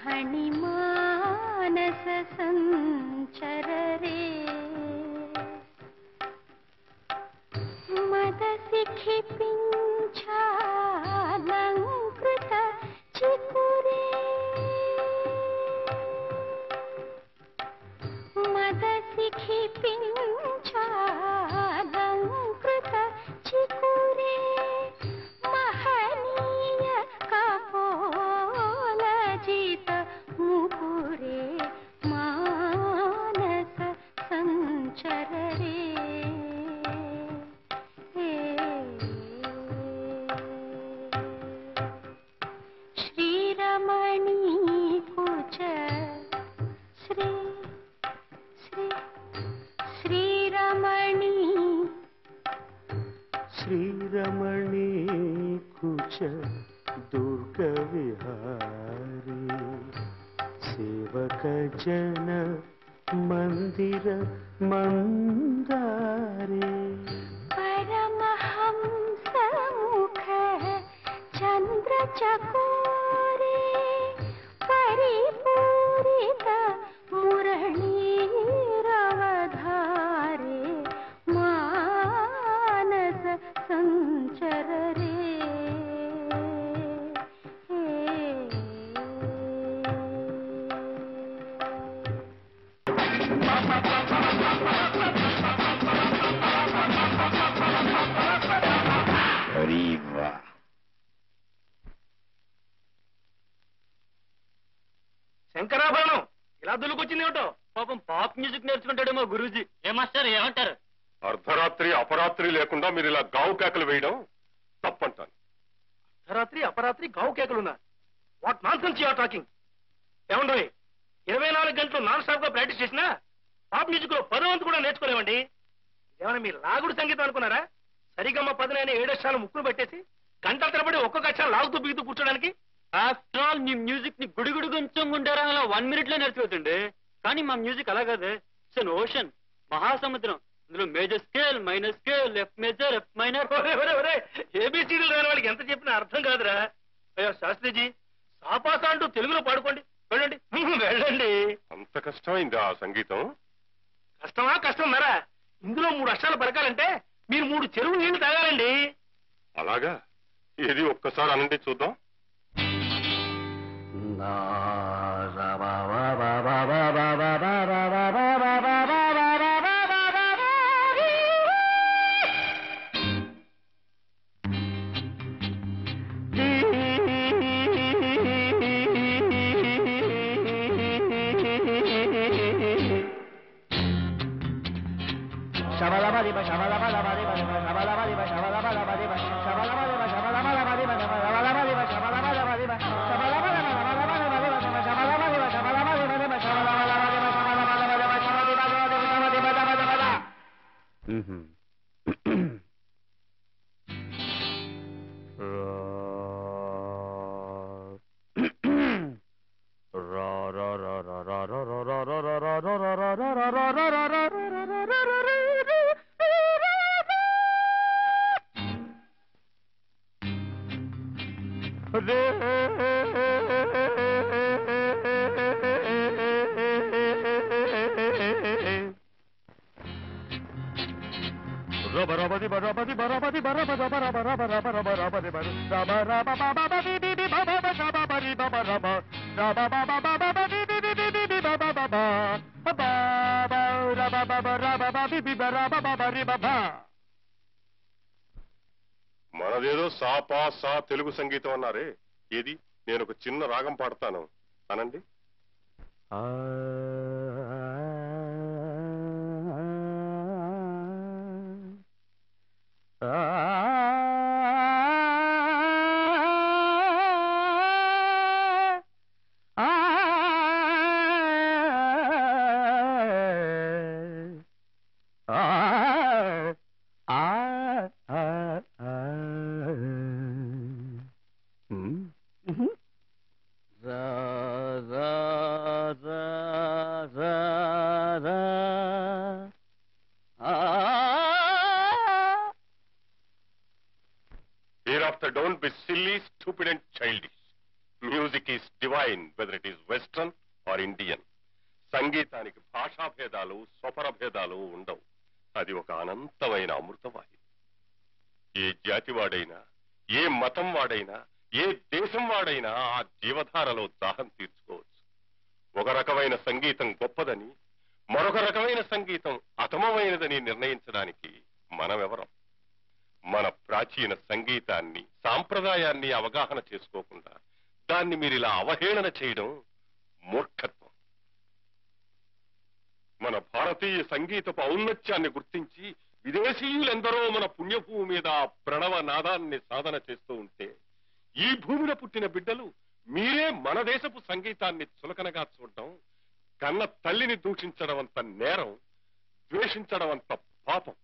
फणिमानस संचर रे मदसिखि पिञ्छालङ्कृत चिकुरे मदसिखि पिञ्छालङ्कृत चिकुरे महनीय कपोलजित मुकुरे मानस संचर रे श्रीरमणी कुच श्री श्री श्रीरमणी श्रीरमणी कुच दुर्ग विहारी सेवक जन मंदिर मंदारे परमहंस मुख चंद्र चकोरे परिपूरित मुरलीरवधारे मानस संचर रे శంకరాభరణం ఇలా దులుకొచ్చిందేమిటో పాపం పాప్ మ్యూజిక్ నేర్చుకుంటాడేమో గురూజీ. ఏ మాస్టర్ ఏమంటారు? అర్ధరాత్రి అపరాత్రి లేకుండా మీరు ఇలా గావు కేకలు వేయడం తప్పంటాను. అర్ధరాత్రి అపరాత్రి గావు కేకలున్నా? What nonsense you are talking? ఏమండోయ్, 24 గంటలు నాన్ స్టాప్ గా ప్రాక్టీస్ చేసినా పాప్ మ్యూజిక్ లో 10వ వంతు కూడా నేర్చుకోలేమండి. ఇదేమన్నా మీరు లాగుడు సంగీతం అనుకున్నారా? సరిగమ్మ 10 అనే 7 అక్షరాలు ముక్కును పెట్టేసి గంటల తరబడి ఒక్కొక్క అక్షరం లాగుతూ బిగుతూ కూర్చోడానికి. ఆఫ్టర్ ఆల్ మీ మ్యూజిక్ ని గుడిగుడు కొంచెం గుండారా 1 minute లో నేర్చుకోవచ్చండి. కానీ మా మ్యూజిక్ అలా కాదు. ఇట్స్ అన్ ఓషన్, మహాసముద్రం. ఇందులో major scale, minor scale, F major, F minor. ఏబిసిడీలు రాని వాళ్ళకి ఎంత చెప్పినా అర్థం కాదురా. అయ్యో శాస్త్రిజీ, సాపాసా అంటూ తెలుగులో పాడుకోండి. వెళ్ళండి వెళ్ళండి. అంత కష్టమైంది ఆ సంగీతం? కష్టమా కష్టం మరా? ఇందులో 3 అక్షరాలు పలకాలంటే మీరు 3 చెరువు నీళ్లు తాగాలండి. అలాగా? ఏది ఒక్కసారి అనండి చూద్దాం. మనదేదో సాపా సా తెలుగు సంగీతం అన్నారే, ఏది నేను ఒక చిన్న రాగం పాడతాను అనండి. Hereafter don't be silly, stupid and childish. Music is divine whether it is western or Indian. సంగీతానికి భాషా భేదాలు స్వపర భేదాలు ఉండవు. అది ఒక అనంతమైన అమృతవాహిని. ఏ జాతి వాడైనా, ఏ మతం వాడైనా, ఏ దేశం వాడైనా ఆ జీవధారలో దాహం తీర్చుకోవచ్చు. ఒక రకమైన సంగీతం గొప్పదని, మరొక రకమైన సంగీతం అతమమైనదని నిర్ణయించడానికి మనమెవరం? మన ప్రాచీన సంగీతాన్ని, సాంప్రదాయాన్ని అవగాహన చేసుకోకుండా దాన్ని మీరిలా అవహేళన చేయడం మూర్ఖత్వం. మన భారతీయ సంగీతపు ఔన్నత్యాన్ని గుర్తించి విదేశీయులెందరో మన పుణ్యభూమి మీద ప్రణవ నాదాన్ని సాధన చేస్తూ ఉంటే, ఈ భూమిలో పుట్టిన బిడ్డలు మీరే మన దేశపు సంగీతాన్ని చులకనగా చూడడం కన్న తల్లిని దూషించడం అంత నేరం, ద్వేషించడం అంత పాపం.